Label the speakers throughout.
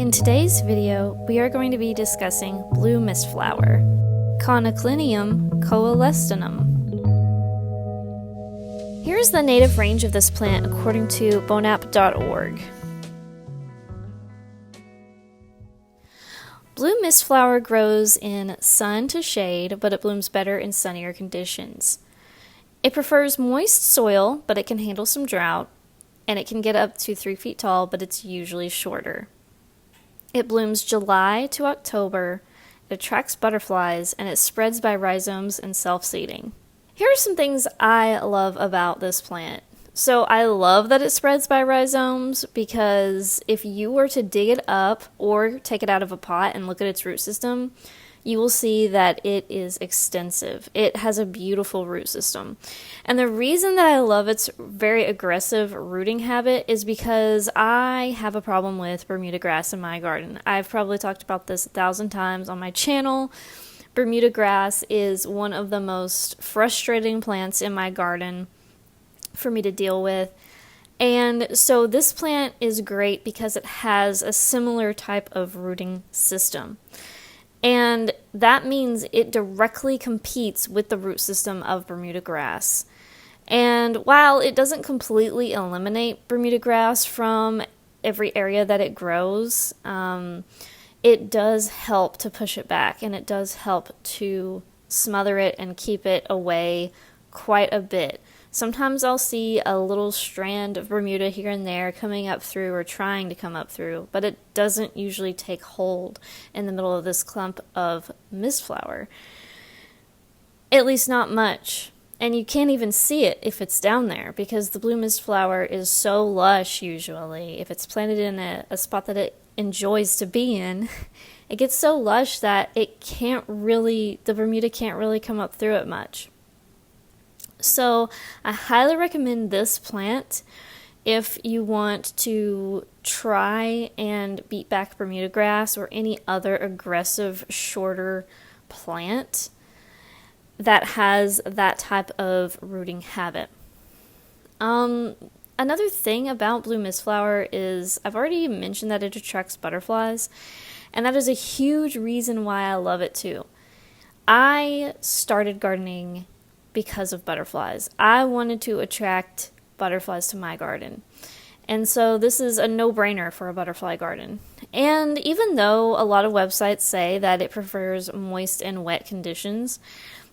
Speaker 1: In today's video, we are going to be discussing blue mistflower, Conoclinium coelestinum. Here is the native range of this plant according to bonap.org. Blue mistflower grows in sun to shade, but it blooms better in sunnier conditions. It prefers moist soil, but it can handle some drought, and it can get up to 3 feet tall, but it's usually shorter. It blooms July to October, it attracts butterflies, and it spreads by rhizomes and self-seeding. Here are some things I love about this plant. So I love that it spreads by rhizomes because if you were to dig it up or take it out of a pot and look at its root system, you will see that it is extensive. It has a beautiful root system. And the reason that I love its very aggressive rooting habit is because I have a problem with Bermuda grass in my garden. I've probably talked about this 1,000 times on my channel. Bermuda grass is one of the most frustrating plants in my garden for me to deal with. And so this plant is great because it has a similar type of rooting system. And that means it directly competes with the root system of Bermuda grass. And while it doesn't completely eliminate Bermuda grass from every area that it grows, it does help to push it back, and it does help to smother it and keep it away quite a bit. Sometimes I'll see a little strand of Bermuda here and there coming up through or trying to come up through, but it doesn't usually take hold in the middle of this clump of mistflower. At least not much. And you can't even see it if it's down there because the blue mistflower is so lush usually. If it's planted in a spot that it enjoys to be in, it gets so lush that the Bermuda can't really come up through it much. So I highly recommend this plant if you want to try and beat back Bermuda grass or any other aggressive, shorter plant that has that type of rooting habit. Another thing about blue mistflower is I've already mentioned that it attracts butterflies, and that is a huge reason why I love it too. I started gardening because of butterflies. I wanted to attract butterflies to my garden. And so this is a no-brainer for a butterfly garden. And even though a lot of websites say that it prefers moist and wet conditions,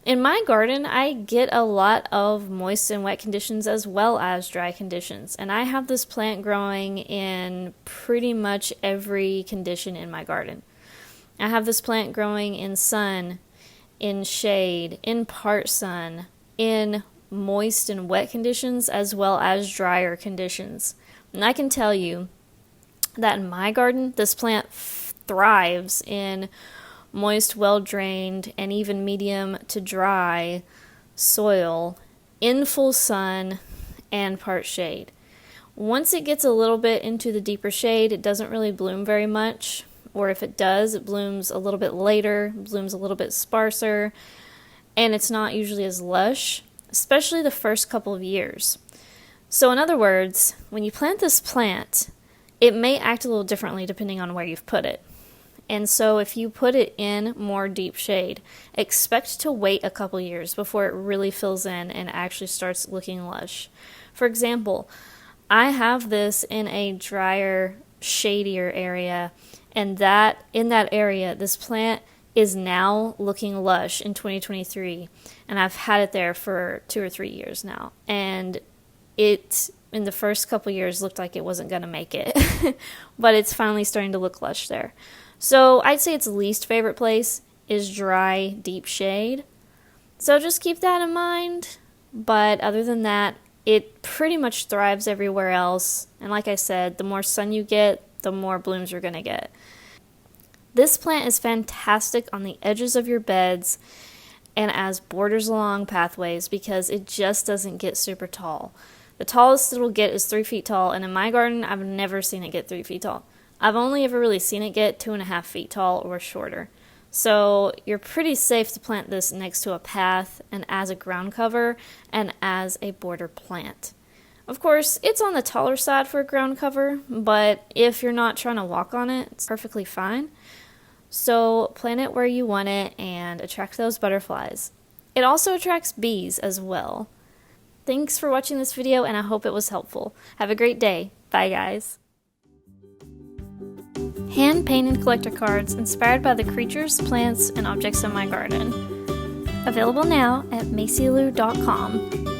Speaker 1: in my garden I get a lot of moist and wet conditions as well as dry conditions. And I have this plant growing in pretty much every condition in my garden. I have this plant growing in sun, in shade, in part sun, in moist and wet conditions, as well as drier conditions. And I can tell you that in my garden, this plant thrives in moist, well-drained, and even medium to dry soil, in full sun, and part shade. Once it gets a little bit into the deeper shade, it doesn't really bloom very much. Or if it does, it blooms a little bit later, blooms a little bit sparser, and it's not usually as lush, especially the first couple of years. So in other words, when you plant this plant, it may act a little differently depending on where you've put it. And so if you put it in more deep shade, expect to wait a couple years before it really fills in and actually starts looking lush. For example, I have this in a drier, shadier area, and in that area, this plant is now looking lush in 2023, and I've had it there for 2 or 3 years now, and it, in the first couple years, looked like it wasn't going to make it, but it's finally starting to look lush there. So I'd say its least favorite place is dry, deep shade, so just keep that in mind, but other than that, it pretty much thrives everywhere else, and like I said, the more sun you get, the more blooms you're going to get. This plant is fantastic on the edges of your beds and as borders along pathways because it just doesn't get super tall. The tallest it'll get is 3 feet tall, and in my garden, I've never seen it get 3 feet tall. I've only ever really seen it get 2.5 feet tall or shorter. So you're pretty safe to plant this next to a path and as a ground cover and as a border plant. Of course, it's on the taller side for a ground cover, but if you're not trying to walk on it, it's perfectly fine. So plant it where you want it and attract those butterflies. It also attracts bees as well. Thanks for watching this video, and I hope it was helpful. Have a great day. Bye, guys. Hand-painted collector cards inspired by the creatures, plants, and objects in my garden. Available now at macylou.com.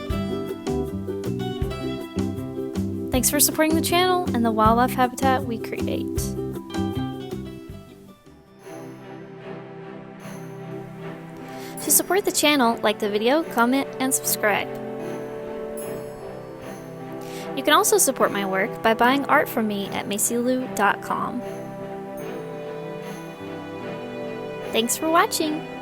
Speaker 1: Thanks for supporting the channel and the wildlife habitat we create. To support the channel, like the video, comment, and subscribe. You can also support my work by buying art from me at macylou.com. Thanks for watching!